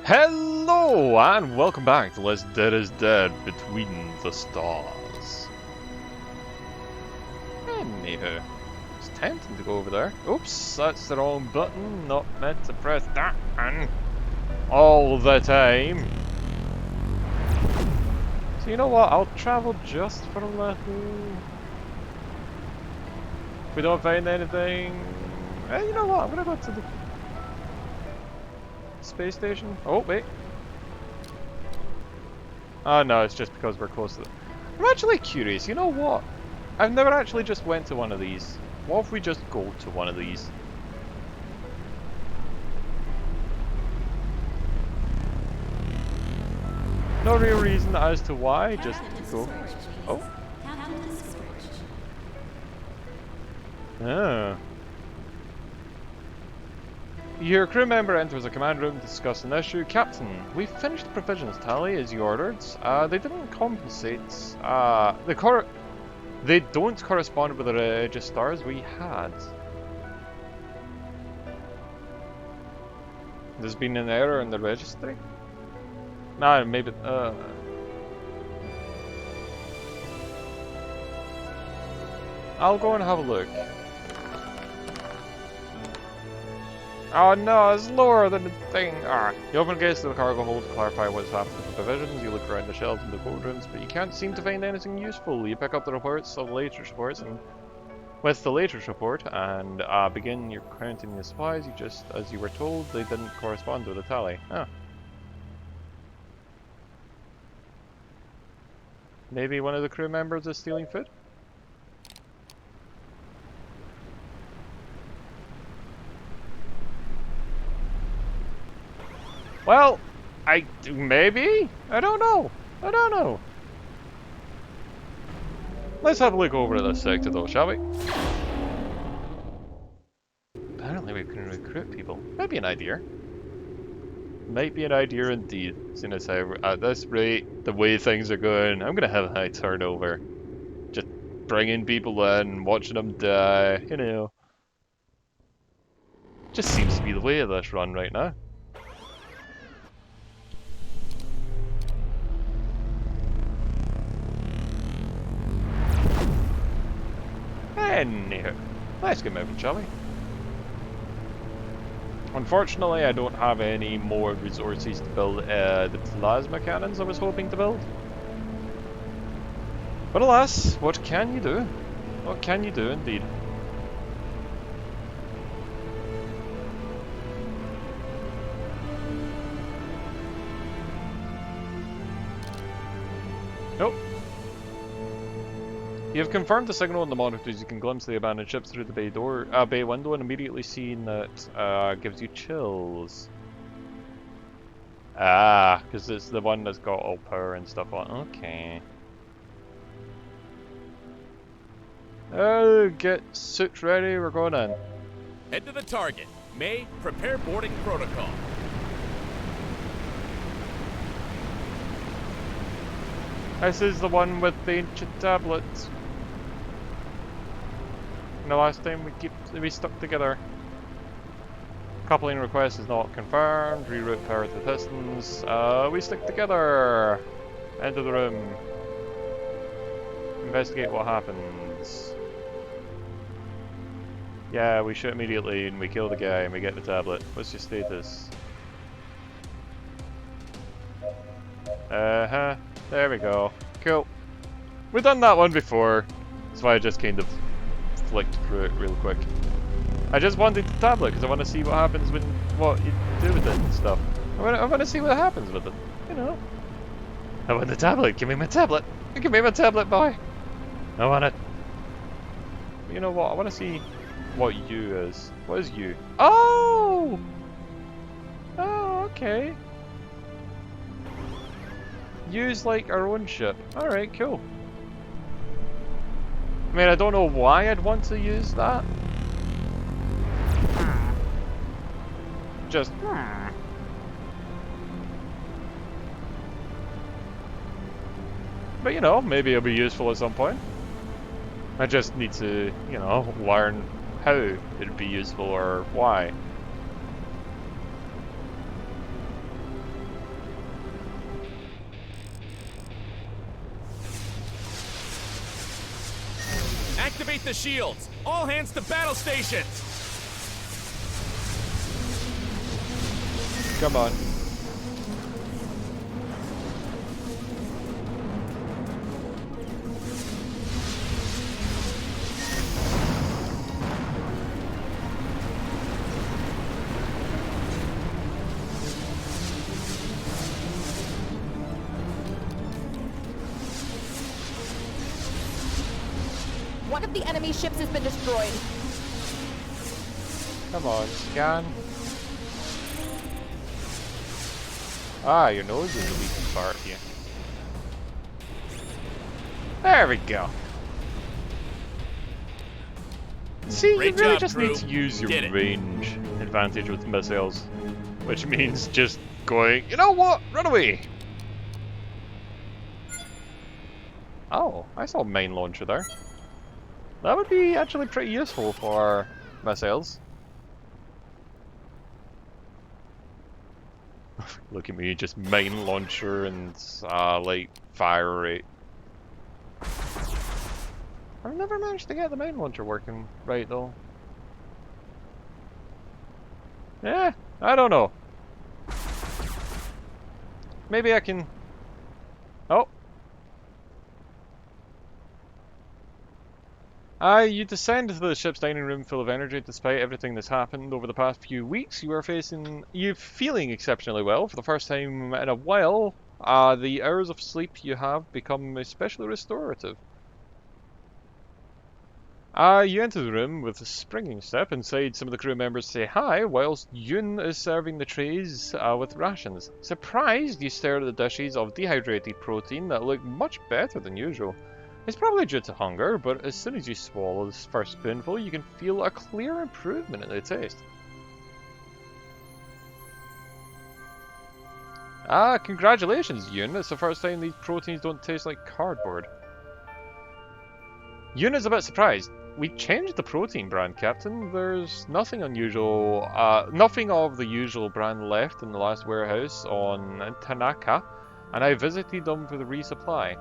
Hello and welcome back to Less Dead is Dead Between the Stars. Anywho, it's tempting to go over there. Oops, that's the wrong button, not meant to press that one all the time. So you know what, I'll travel just for a little. If we don't find anything, you know what, I'm gonna go to the space station. Oh, wait. Oh no, it's just because we're close to it. I'm actually curious, you know what? I've never actually just went to one of these. What if we just go to one of these? No real reason as to why, just go. Oh. Ah. Your crew member enters a command room to discuss an issue. Captain, we've finished the provisions tally as you ordered. They didn't compensate. They don't correspond with the registers we had. There's been an error in the registry? Nah, maybe. I'll go and have a look. Oh no, it's lower than the thing. You open the gates to the cargo hold to clarify what's happened with the provisions. You look around the shelves and the boat rooms, but you can't seem to find anything useful. You pick up the reports of the latest reports and with the latest report and begin your counting the supplies. You just, as you were told, they didn't correspond with the tally. Maybe one of the crew members is stealing food? Well, maybe? I don't know. Let's have a look over at this sector though, shall we? Apparently we can recruit people. Might be an idea. Might be an idea indeed. Seeing as how at this rate, the way things are going, I'm gonna have a high turnover. Just bringing people in, watching them die, you know. Just seems to be the way of this run right now. Anywho, let's get moving, shall we? Unfortunately, I don't have any more resources to build the plasma cannons I was hoping to build. But alas, what can you do? What can you do indeed? Nope. You have confirmed the signal on the monitors. You can glimpse the abandoned ships through the bay window, and immediately seen that gives you chills. Because it's the one that's got all power and stuff on. Okay. Oh, get suits ready. We're going in. Head to the target. May, prepare boarding protocol. This is the one with the ancient tablets. And the last time we stuck together. Coupling request is not confirmed. Reroute power to the pistons. We stick together. Enter the room. Investigate what happens. Yeah, we shoot immediately and we kill the guy and we get the tablet. What's your status? There we go. Cool. We've done that one before. That's why I just kind of flicked through it real quick. I just wanted the tablet because I want to see what happens when what you do with it and stuff. I want to see what happens with it. You know. I want the tablet. Give me my tablet. Give me my tablet, boy. I want it. You know what? I want to see what U is. What is U? Oh! Oh, okay. Use like our own ship. Alright, cool. I mean, I don't know why I'd want to use that. Just... But you know, maybe it'll be useful at some point. I just need to, you know, learn how it'd be useful or why. Activate the shields! All hands to battle stations! Come on. One of the enemy ships has been destroyed. Come on, scan. Ah, your nose is the weakest part of you. There we go. See, Great you really job, just crew. need to use You your did it. range advantage with missiles. Which means just going, you know what? Run away! Oh, I saw a main launcher there. That would be actually pretty useful for missiles. Look at me, just main launcher and like fire rate. I've never managed to get the main launcher working right though. Yeah, I don't know. Maybe I can... Oh! You descend to the ship's dining room full of energy despite everything that's happened over the past few weeks. You're feeling exceptionally well for the first time in a while. The hours of sleep you have become especially restorative. You enter the room with a springing step. Inside, some of the crew members say hi, whilst Yoon is serving the trays with rations. Surprised, you stare at the dishes of dehydrated protein that look much better than usual. It's probably due to hunger, but as soon as you swallow this first spoonful, you can feel a clear improvement in the taste. Congratulations, Yoon. It's the first time these proteins don't taste like cardboard. Yoon is a bit surprised. We changed the protein brand, Captain. There's nothing unusual, nothing of the usual brand left in the last warehouse on Tanaka, and I visited them for the resupply.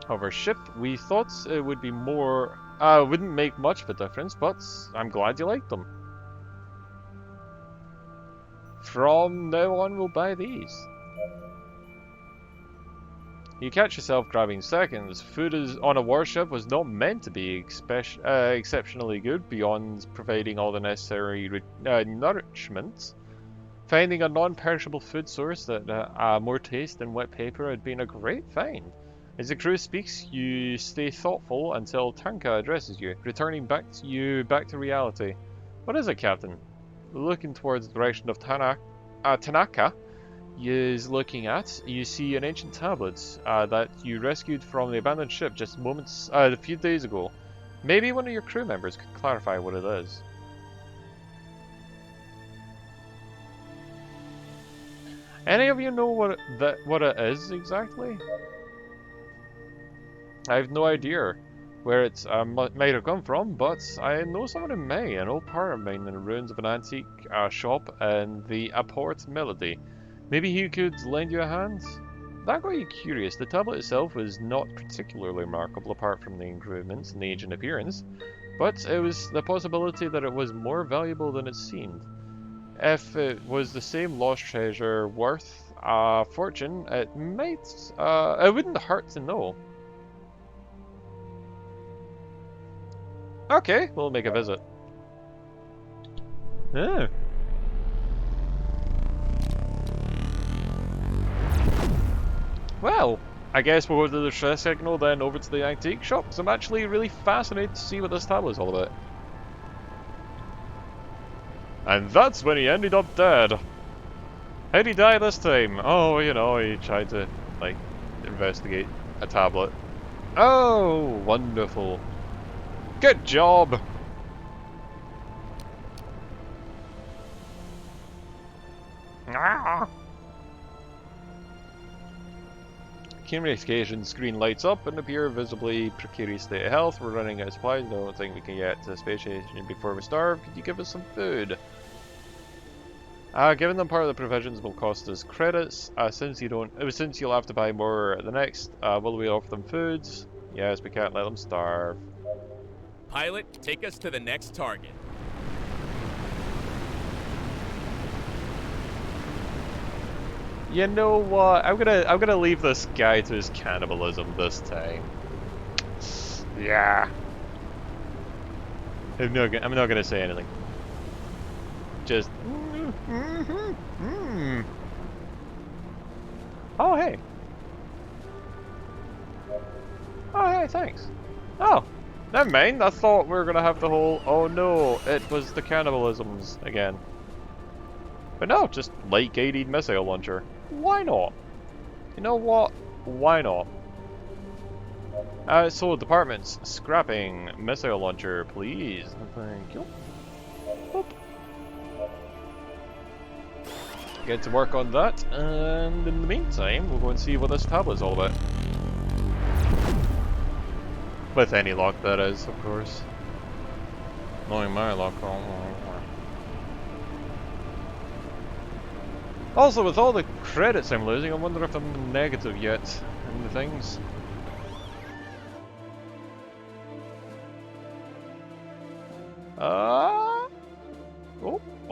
Of our ship, we thought it would be more, wouldn't make much of a difference, but I'm glad you liked them. From now on, we'll buy these. You catch yourself grabbing seconds. Food on a warship was not meant to be exceptionally good beyond providing all the necessary nourishment. Finding a non-perishable food source that more taste than wet paper had been a great find. As the crew speaks, you stay thoughtful until Tanka addresses you, returning back to reality. What is it, Captain? Looking towards the direction of Tanaka is looking at, you see an ancient tablet that you rescued from the abandoned ship just a few days ago. Maybe one of your crew members could clarify what it is. Any of you know what it is exactly? I have no idea where it might have come from, but I know someone who may. An old partner of mine in the ruins of an antique shop in the Apport Melody. Maybe he could lend you a hand? That got you curious. The tablet itself was not particularly remarkable apart from the engravements and age and appearance, but it was the possibility that it was more valuable than it seemed. If it was the same lost treasure worth a fortune, it wouldn't hurt to know. Okay, we'll make a visit. Oh. Well, I guess we'll go to the stress signal, then over to the antique shop, because I'm actually really fascinated to see what this tablet is all about. And that's when he ended up dead. How'd he die this time? Oh, you know, he tried to, like, investigate a tablet. Oh, wonderful. Good job! Ah! Communication screen lights up and appear visibly precarious state of health. We're running out of supplies. Don't think we can get to the space station before we starve. Could you give us some food? Giving them part of the provisions will cost us credits. Since you'll have to buy more the next, will we offer them foods? Yes, we can't let them starve. Pilot, take us to the next target. You know what? I'm gonna leave this guy to his cannibalism this time. Yeah. I'm not gonna say anything. Just. Oh hey. Oh hey, thanks. Oh, never mind. I thought we were gonna have the whole. Oh no, it was the cannibalisms again. But no, just light guided missile launcher. Why not? You know what? Why not? So departments, scrapping missile launcher, please. Thank you. Boop. Get to work on that, and in the meantime, we'll go and see what this tablet's all about. With any luck, that is, of course. Knowing my luck. Also, with all the credits I'm losing, I wonder if I'm negative yet in the things.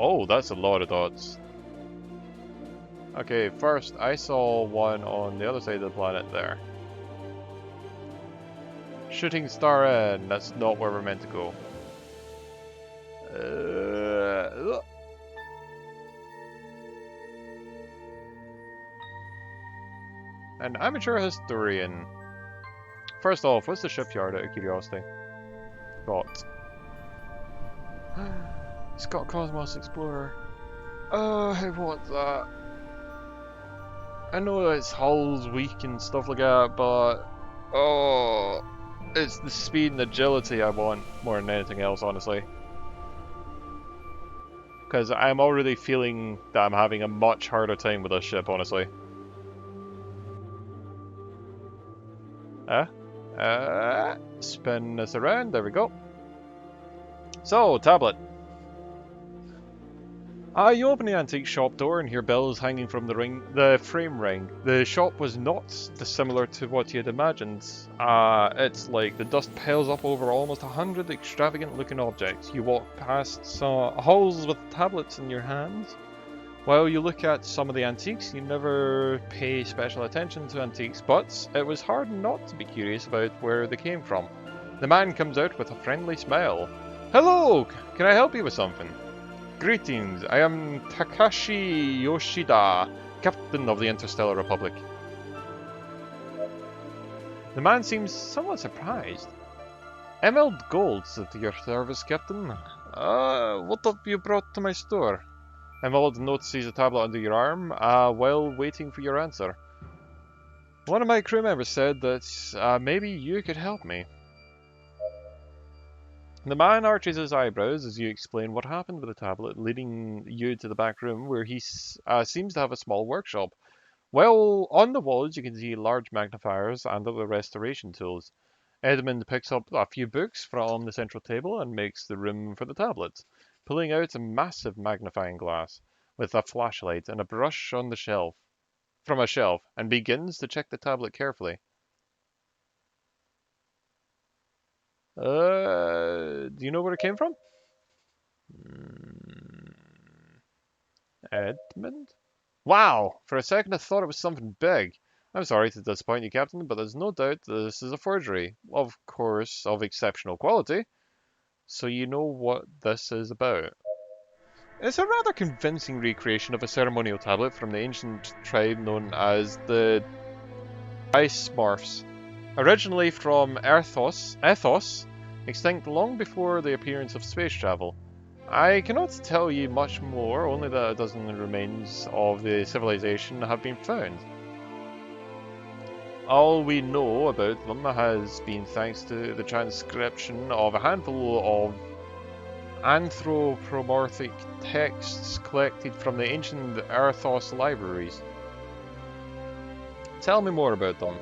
Oh, that's a lot of dots. Okay, first, I saw one on the other side of the planet there. Shooting star in, that's not where we're meant to go. An amateur historian. First off, what's the shipyard out of curiosity? Got. Scott Cosmos Explorer. Oh, I want that. I know it's hull's weak and stuff like that, but oh, it's the speed and agility I want more than anything else, honestly. Because I'm already feeling that I'm having a much harder time with this ship, honestly. Spin this around, there we go. So, tablet. You open the antique shop door and hear bells hanging from the frame ring. The shop was not dissimilar to what you'd imagined. It's like the dust piles up over almost 100 extravagant looking objects. You walk past halls with tablets in your hands. While you look at some of the antiques, you never pay special attention to antiques, but it was hard not to be curious about where they came from. The man comes out with a friendly smile. Hello! Can I help you with something? Greetings, I am Takashi Yoshida, Captain of the Interstellar Republic. The man seems somewhat surprised. Emerald Golds at your service, Captain. What have you brought to my store? Emerald notices a tablet under your arm, while waiting for your answer. One of my crew members said that maybe you could help me. The man arches his eyebrows as you explain what happened with the tablet, leading you to the back room where he seems to have a small workshop. Well, on the walls you can see large magnifiers and other restoration tools. Edmund picks up a few books from the central table and makes the room for the tablet, pulling out a massive magnifying glass with a flashlight and a brush on the shelf, from a shelf, and begins to check the tablet carefully. Do you know where it came from? Edmund? Wow! For a second I thought it was something big. I'm sorry to disappoint you, Captain, but there's no doubt this is a forgery. Of course, of exceptional quality. So you know what this is about. It's a rather convincing recreation of a ceremonial tablet from the ancient tribe known as the Ice Smurfs. Originally from Ethos, extinct long before the appearance of space travel. I cannot tell you much more, only that a dozen remains of the civilization have been found. All we know about them has been thanks to the transcription of a handful of anthropomorphic texts collected from the ancient Ethos libraries. Tell me more about them.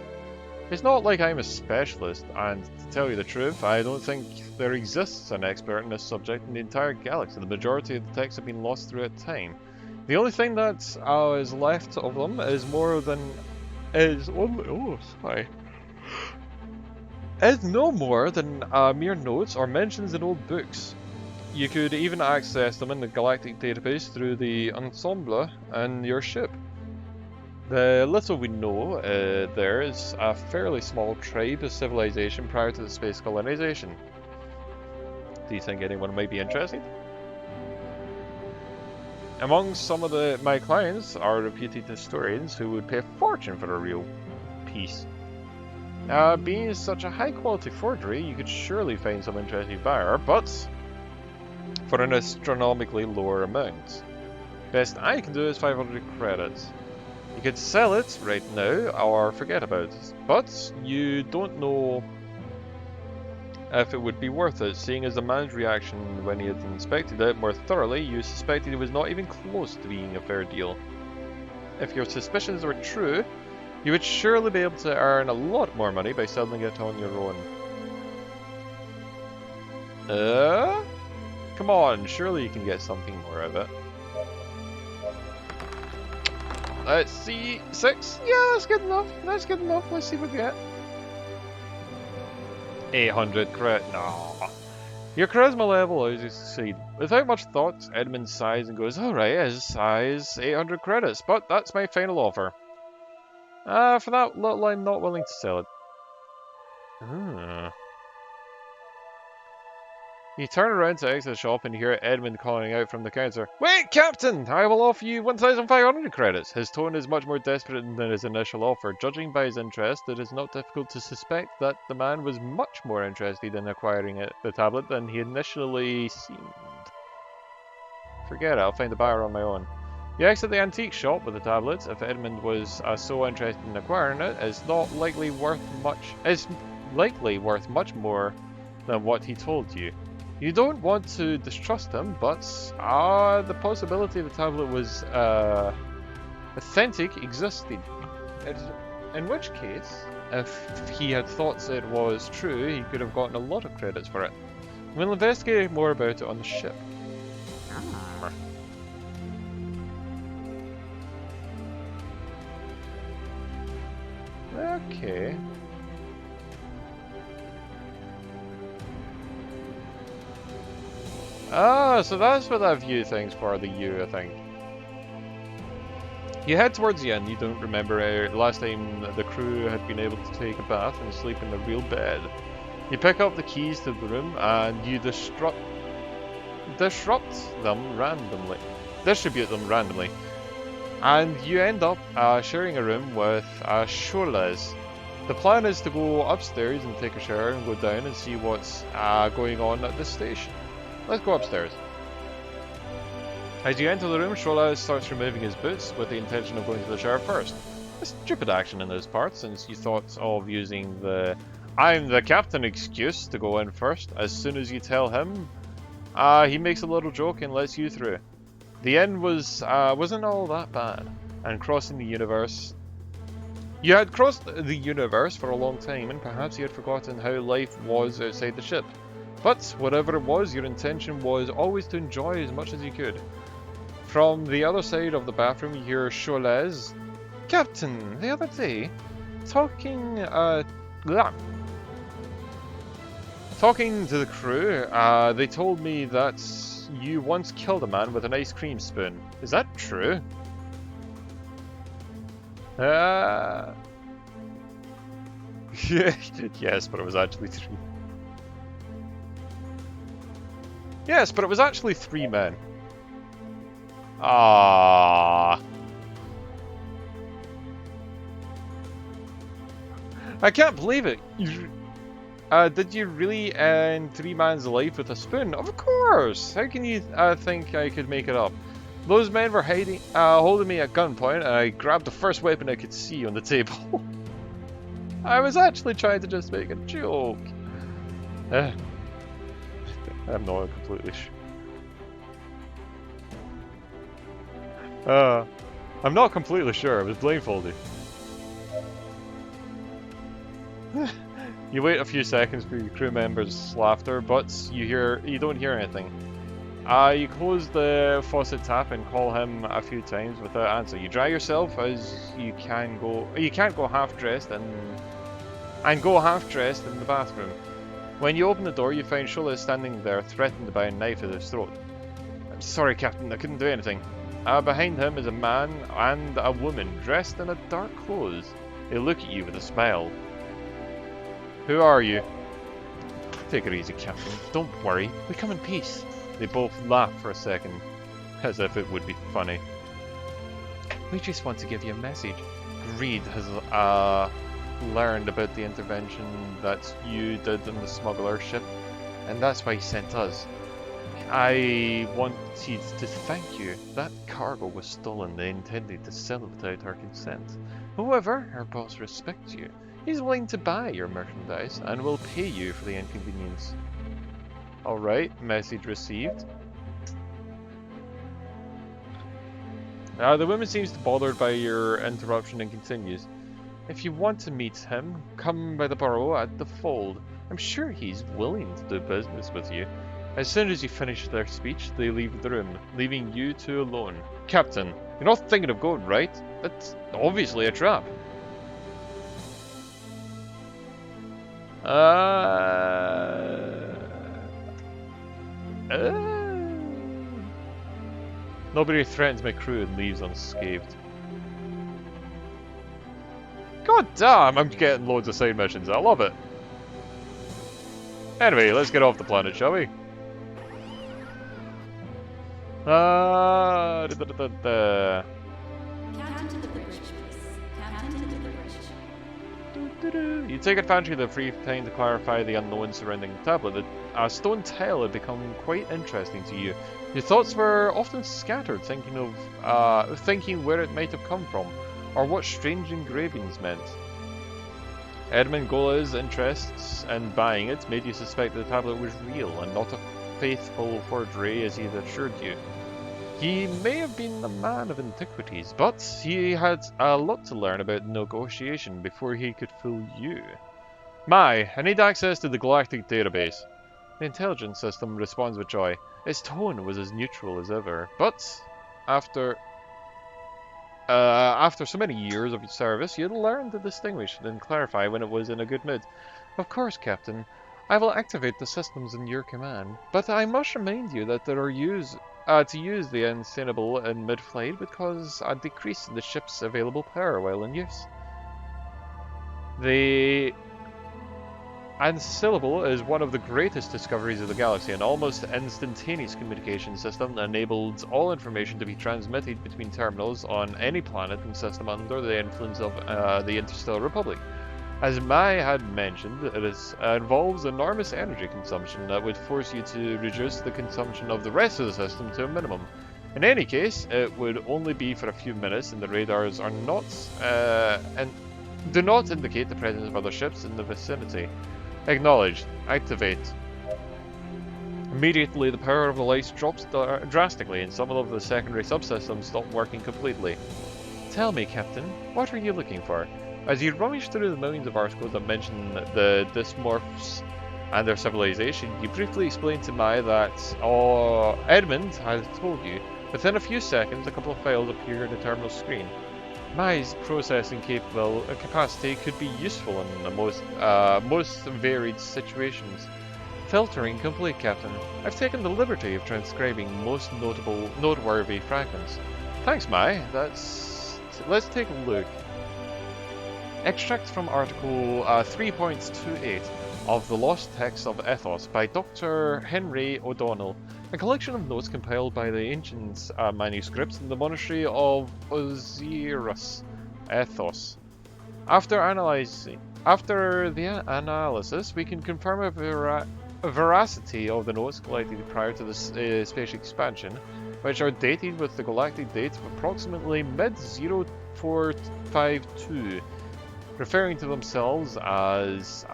It's not like I'm a specialist, and to tell you the truth, I don't think there exists an expert in this subject in the entire galaxy. The majority of the texts have been lost throughout time. The only thing that is left of them is more than is only. Oh, sorry. is no more than mere notes or mentions in old books. You could even access them in the galactic database through the ensemble and your ship. The little we know there is a fairly small tribe of civilization prior to the space colonization. Do you think anyone might be interested? Among some of my clients are reputed historians who would pay a fortune for a real piece. Being such a high quality forgery, you could surely find some interesting buyer, but for an astronomically lower amount. Best I can do is 500 credits. You could sell it right now or forget about it, but you don't know if it would be worth it, seeing as the man's reaction when he had inspected it more thoroughly, you suspected it was not even close to being a fair deal. If your suspicions were true, you would surely be able to earn a lot more money by selling it on your own. Come on, surely you can get something more of it. Let's see, 6? Yeah, that's good enough, that's good enough, let's see what we get. 800 credit. No. Your charisma level allows you to succeed. Without much thought, Edmund sighs and goes, alright, his size 800 credits, but that's my final offer. For that little, I'm not willing to sell it. You turn around to exit the shop and hear Edmund calling out from the counter, wait, Captain! I will offer you 1,500 credits. His tone is much more desperate than his initial offer. Judging by his interest, it is not difficult to suspect that the man was much more interested in acquiring the tablet than he initially seemed. Forget it, I'll find a buyer on my own. You exit the antique shop with the tablet. If Edmund was so interested in acquiring it, it's likely worth much more than what he told you. You don't want to distrust him, but the possibility the tablet was authentic existed. In which case, if he had thought it was true, he could have gotten a lot of credits for it. We'll investigate more about it on the ship. Okay. So that's what that view thing's for, the U, I think. You head towards the inn. You don't remember last time the crew had been able to take a bath and sleep in a real bed. You pick up the keys to the room and you distribute them randomly. And you end up sharing a room with Shorles. The plan is to go upstairs and take a shower and go down and see what's going on at the station. Let's go upstairs. As you enter the room, Shorles starts removing his boots with the intention of going to the shower first. A stupid action in his part, since you thought of using the I'm the captain excuse to go in first. As soon as you tell him, he makes a little joke and lets you through. The end wasn't all that bad, and crossing the universe. You had crossed the universe for a long time, and perhaps you had forgotten how life was outside the ship. But whatever it was, your intention was always to enjoy as much as you could. From the other side of the bathroom, you hear Shorles. Captain, the other day, talking to the crew, they told me that you once killed a man with an ice cream spoon. Is that true? Yes, but it was actually 3. Yes, but it was actually 3 men. I can't believe it. Did you really end 3 men's life with a spoon? Of course! How can you think I could make it up? Those men were holding me at gunpoint, and I grabbed the first weapon I could see on the table. I was actually trying to just make a joke. I'm not completely sure. I'm not completely sure. I was blindfolded. You wait a few seconds for your crew members' laughter, but you don't hear anything. You close the faucet tap and call him a few times without answer. You dry yourself as you can't go half dressed and and go half-dressed in the bathroom. When you open the door, you find Shola standing there, threatened by a knife at his throat. I'm sorry, Captain, I couldn't do anything. Behind him is a man and a woman dressed in a dark clothes. They look at you with a smile. Who are you? Take it easy, Captain. Don't worry. We come in peace. They both laugh for a second, as if it would be funny. We just want to give you a message. Greed has learned about the intervention that you did on the smuggler ship, and that's why he sent us. I wanted to thank you. That cargo was stolen. They intended to sell it without our consent. However, our boss respects you. He's willing to buy your merchandise and will pay you for the inconvenience. Alright, message received. The woman seems bothered by your interruption and continues. If you want to meet him, come by the burrow at the fold. I'm sure he's willing to do business with you. As soon as you finish their speech, they leave the room, leaving you two alone. Captain, you're not thinking of going, right? That's obviously a trap. Nobody threatens my crew and leaves unscathed. God damn, I'm getting loads of side missions. I love it. Anyway, let's get off the planet, shall we? Captain to the bridge, please. Captain to the bridge. You take advantage of the free time to clarify the unknown surrounding the tablet. A stone tile had become quite interesting to you. Your thoughts were often scattered, thinking where it might have come from, or what strange engravings meant. Edmund Gola's interests in buying it made you suspect that the tablet was real and not a faithful forgery as he had assured you. He may have been a man of antiquities, but he had a lot to learn about negotiation before he could fool you. I need access to the Galactic Database. The intelligence system responds with joy. Its tone was as neutral as ever, but after so many years of service, you had learned to distinguish and clarify when it was in a good mood. Of course, Captain. I will activate the systems in your command, but I must remind you that to use the Unsustainable in mid-flight would cause a decrease in the ship's available power while in use. The Unsustainable is one of the greatest discoveries of the galaxy, an almost instantaneous communication system that enabled all information to be transmitted between terminals on any planet and system under the influence of the Interstellar Republic. As Mai had mentioned, it involves enormous energy consumption that would force you to reduce the consumption of the rest of the system to a minimum. In any case, it would only be for a few minutes, and the radars are not and do not indicate the presence of other ships in the vicinity. Acknowledged. Activate. Immediately, the power of the lights drops drastically, and some of the secondary subsystems stop working completely. Tell me, Captain, what are you looking for? As you rummage through the millions of articles that mention the dysmorphs and their civilization, you briefly explain to Mai that Edmund has told you. Within a few seconds, a couple of files appear on the terminal screen. Mai's processing capacity could be useful in the most varied situations. Filtering complete, Captain. I've taken the liberty of transcribing most noteworthy fragments. Thanks, Mai. Let's take a look. Extract from Article 3.28 of The Lost Texts of Ethos by Dr. Henry O'Donnell, a collection of notes compiled by the ancient manuscripts in the monastery of Osiris, Ethos. After the analysis, we can confirm a veracity of the notes collected prior to the space expansion, which are dated with the galactic date of approximately mid-0452. Referring to themselves as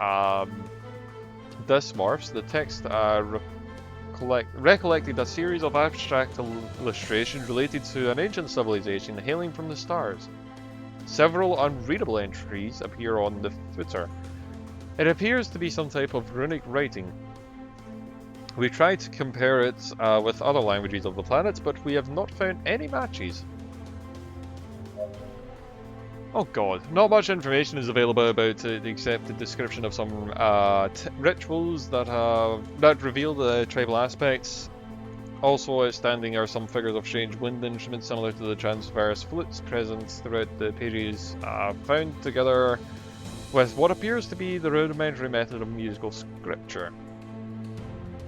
dysmorphs, the text recollected a series of abstract illustrations related to an ancient civilization hailing from the stars. Several unreadable entries appear on the footer. It appears to be some type of runic writing. We tried to compare it with other languages of the planet, but we have not found any matches. Oh god, not much information is available about it except the description of some rituals that reveal the tribal aspects. Also outstanding are some figures of strange wind instruments similar to the transverse flutes present throughout the pages, found together with what appears to be the rudimentary method of musical scripture.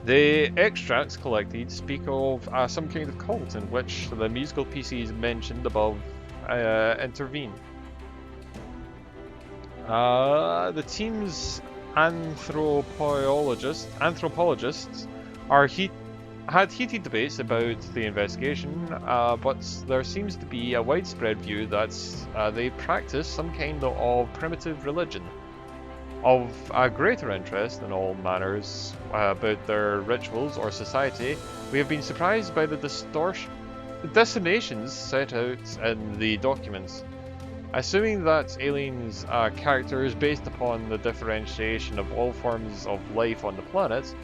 The extracts collected speak of some kind of cult in which the musical pieces mentioned above intervene. The team's anthropologists had heated debates about the investigation, but there seems to be a widespread view that they practice some kind of primitive religion. Of a greater interest in all matters about their rituals or society, we have been surprised by the designations set out in the documents. Assuming that Alien's character is based upon the differentiation of all forms of life on the planet,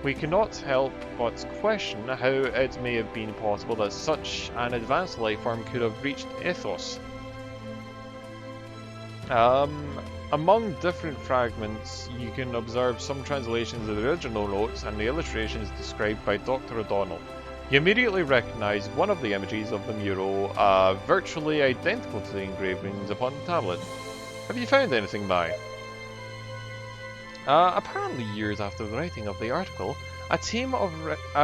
we cannot help but question how it may have been possible that such an advanced life form could have reached Ethos. Among different fragments, you can observe some translations of the original notes and the illustrations described by Dr. O'Donnell. You immediately recognise one of the images of the mural, virtually identical to the engravings upon the tablet. Have you found anything, Mai? Apparently years after the writing of the article, a team of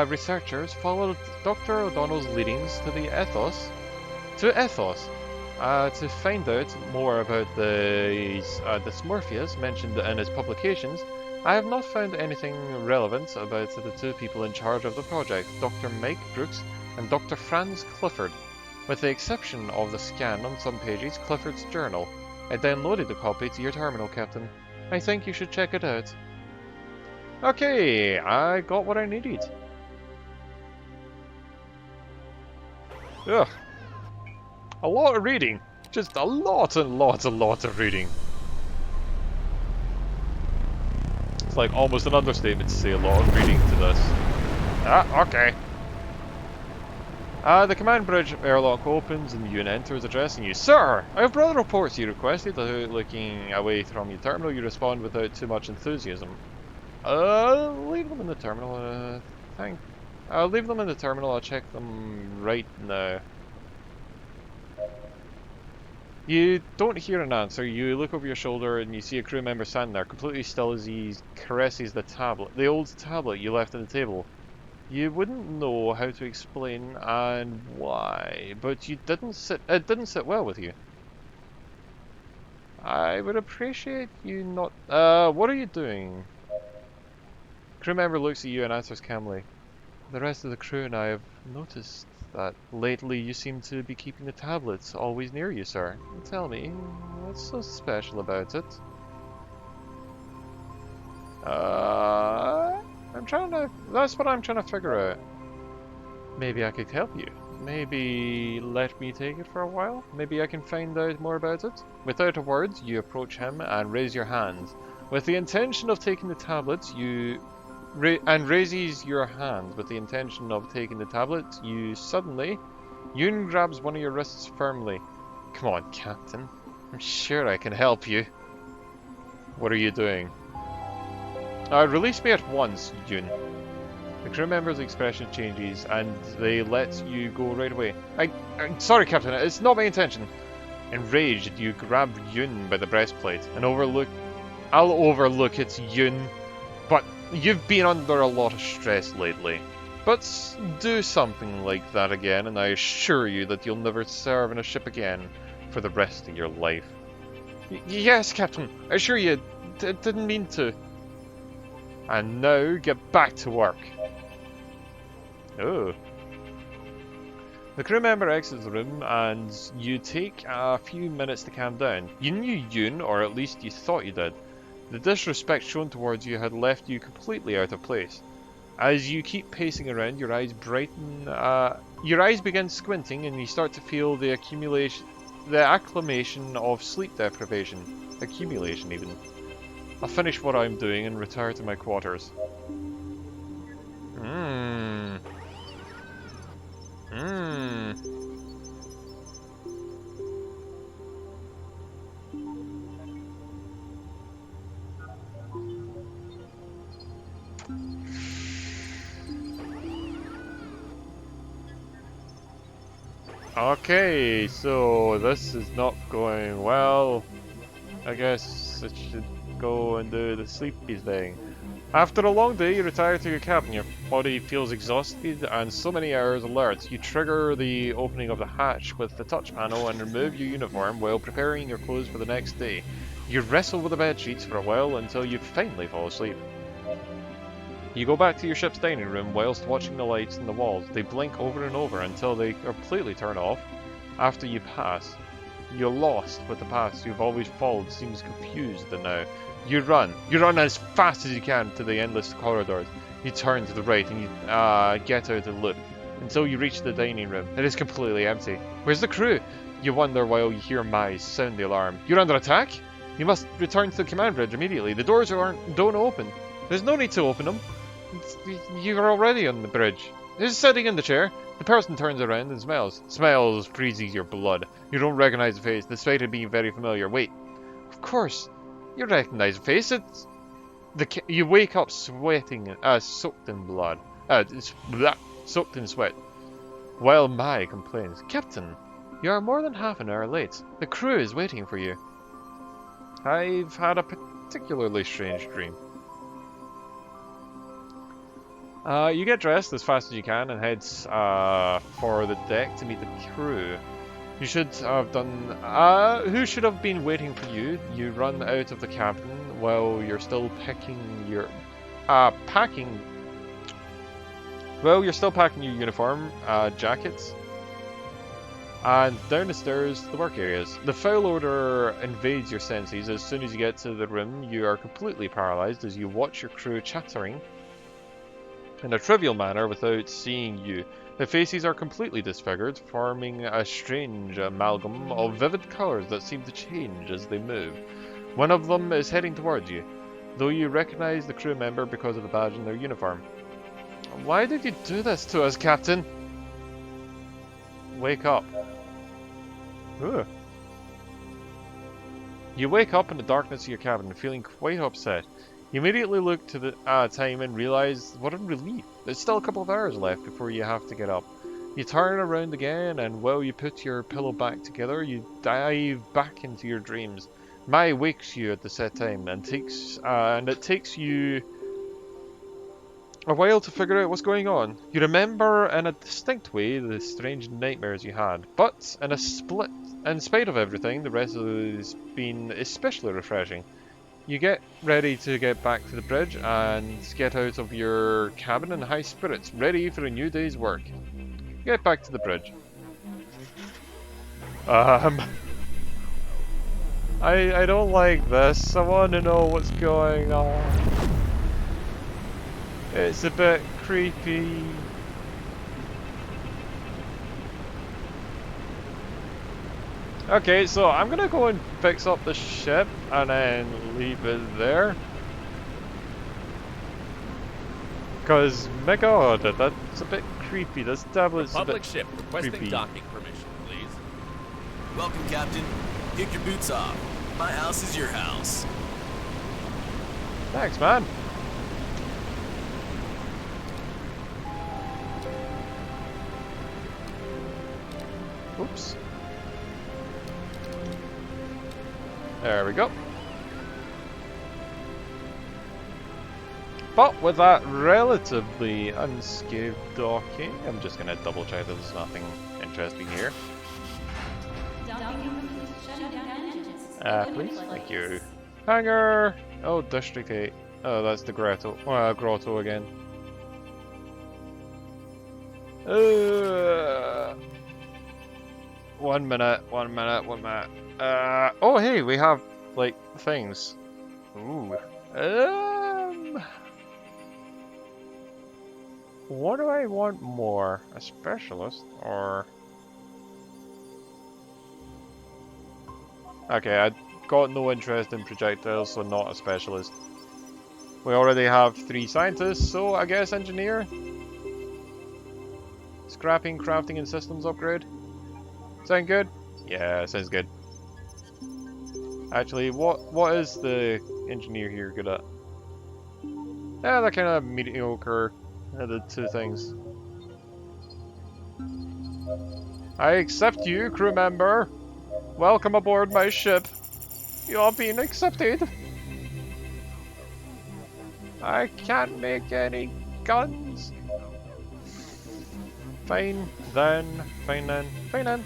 researchers followed Dr. O'Donnell's leadings to Ethos, to find out more about the dysmorphias mentioned in his publications. I have not found anything relevant about the two people in charge of the project, Dr. Mike Brooks and Dr. Franz Clifford, with the exception of the scan on some pages Clifford's journal. I downloaded a copy to your terminal, Captain. I think you should check it out. Okay, I got what I needed. Ugh. A lot of reading. Just a lot of reading. It's like almost an understatement to say a lot of reading to this. Okay. The command bridge airlock opens and Yoon enters, addressing you. Sir, I have brought the reports you requested. Looking away from your terminal, you respond without too much enthusiasm. Leave them in the terminal. Leave them in the terminal. I'll check them right now. You don't hear an answer. You look over your shoulder and you see a crew member standing there, completely still as he caresses the old tablet you left on the table. You wouldn't know how to explain and why, but it didn't sit well with you. I would appreciate you not... what are you doing? Crew member looks at you and answers calmly. The rest of the crew and I have noticed that lately you seem to be keeping the tablets always near you, sir. Tell me, what's so special about it? That's what I'm trying to figure out. Maybe I could help you. Maybe let me take it for a while? Maybe I can find out more about it? Without a word, you approach him and raise your hand. With the intention of taking the tablets, raises your hand with the intention of taking the tablet, Yoon grabs one of your wrists firmly. Come on, Captain. I'm sure I can help you. What are you doing? Release me at once, Yoon. The crew member's expression changes and they let you go right away. I'm sorry, Captain, it's not my intention. Enraged, you grab Yoon by the breastplate and I'll overlook it, Yoon. But you've been under a lot of stress lately. But do something like that again and I assure you that you'll never serve in a ship again for the rest of your life. Yes, Captain, I assure you, didn't mean to. And now, get back to work. Oh. The crew member exits the room and you take a few minutes to calm down. You knew Yoon, or at least you thought you did. The disrespect shown towards you had left you completely out of place. As you keep pacing around, your eyes begin squinting and you start to feel the acclimation of sleep deprivation. Accumulation, even. I'll finish what I'm doing and retire to my quarters. Okay, so this is not going well. I guess I should go and do the sleepy thing. After a long day, you retire to your cabin. Your body feels exhausted and so many hours alert. You trigger the opening of the hatch with the touch panel and remove your uniform while preparing your clothes for the next day. You wrestle with the bed sheets for a while until you finally fall asleep. You go back to your ship's dining room whilst watching the lights in the walls. They blink over and over until they completely turn off. After you pass, you're lost with the past you've always followed seems confused now. You run as fast as you can to the endless corridors. You turn to the right and you get out of the loop until you reach the dining room. It is completely empty. Where's the crew? You wonder while you hear Mai sound the alarm. You're under attack? You must return to the command bridge immediately. The doors don't open. There's no need to open them. You're already on the bridge. Who's sitting in the chair? The person turns around and smells. Smells freezes your blood. You don't recognize the face, despite it being very familiar. Wait, of course, you recognize the face. It's you wake up sweating, soaked in blood. Soaked in sweat. While Mai complains, Captain, you are more than half an hour late. The crew is waiting for you. I've had a particularly strange dream. You get dressed as fast as you can and head for the deck to meet the crew. You should have done. Who should have been waiting for you? You run out of the cabin while you're still packing your you're still packing your uniform, jackets, and down the stairs to the work areas. The foul odor invades your senses. As soon as you get to the room, you are completely paralyzed as you watch your crew chattering in a trivial manner without seeing you. The faces are completely disfigured, forming a strange amalgam of vivid colours that seem to change as they move. One of them is heading towards you, though you recognise the crew member because of the badge in their uniform. Why did you do this to us, Captain? Wake up. Ooh. You wake up in the darkness of your cabin, feeling quite upset. You immediately look to the time and realise what a relief. There's still a couple of hours left before you have to get up. You turn around again, and while you put your pillow back together, you dive back into your dreams. Mai wakes you at the set time, and it takes you a while to figure out what's going on. You remember in a distinct way the strange nightmares you had, but in spite of everything, the rest of it has been especially refreshing. You get ready to get back to the bridge and get out of your cabin in high spirits, ready for a new day's work. Get back to the bridge. I don't like this. I want to know what's going on. It's a bit creepy. Okay, so I'm gonna go and fix up the ship and then leave it there. Cause my god, that's a bit creepy. This tablet's a bit ship requesting creepy. docking permission, please. Welcome, Captain. Kick your boots off. My house is your house. Thanks, man. Oops. There we go. But with that relatively unscathed docking, I'm just going to double check that there's nothing interesting here. Please? Thank you. Hangar! Oh, District 8. Oh, that's the grotto again. One minute. Oh hey, we have, like, things. Ooh. What do I want more? A specialist, or... Okay, I got no interest in projectiles, so not a specialist. We already have 3 scientists, so I guess engineer? Scrapping, crafting, and systems upgrade? Sound good? Yeah, sounds good. Actually, what is the engineer here good at? Yeah, they're kind of mediocre. The 2 things. I accept you, crew member. Welcome aboard my ship. You are being accepted. I can't make any guns. Fine then, fine then, fine then.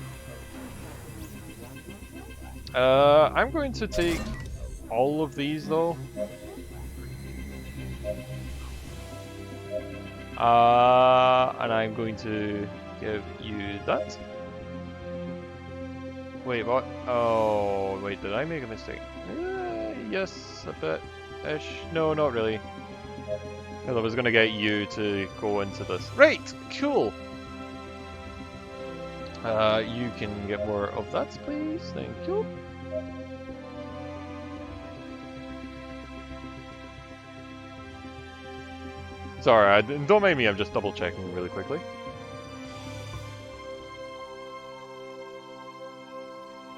I'm going to take all of these though. And I'm going to give you that. Wait, what? Oh, wait, did I make a mistake? Yes, a bit-ish. No, not really. Because I was going to get you to go into this. Right, cool. You can get more of that, please. Thank you. Sorry, don't mind me, I'm just double checking really quickly.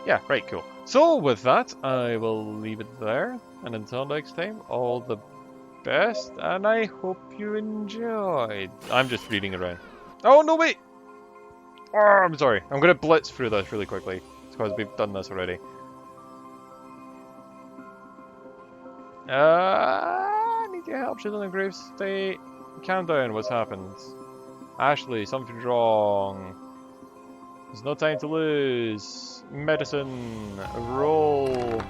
Yeah, right, cool. So with that, I will leave it there. And until next time, all the best, and I hope you enjoyed. I'm just reading around. Oh, no, wait! Oh, I'm sorry. I'm going to blitz through this really quickly. It's because we've done this already. I need your help. She's in a grave state. Calm down. What's happened? Ashley, something's wrong. There's no time to lose. Medicine. Roll.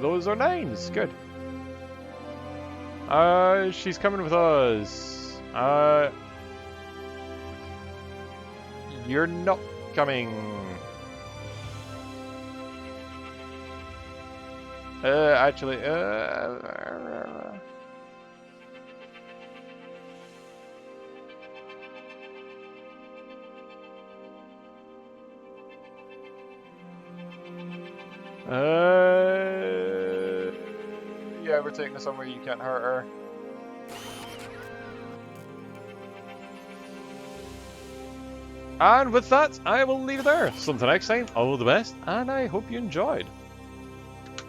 Those are 9s. Good. She's coming with us. You're not coming. Actually, yeah, we're taking her somewhere you can't hurt her. And with that, I will leave it there. So until next time, all the best, and I hope you enjoyed.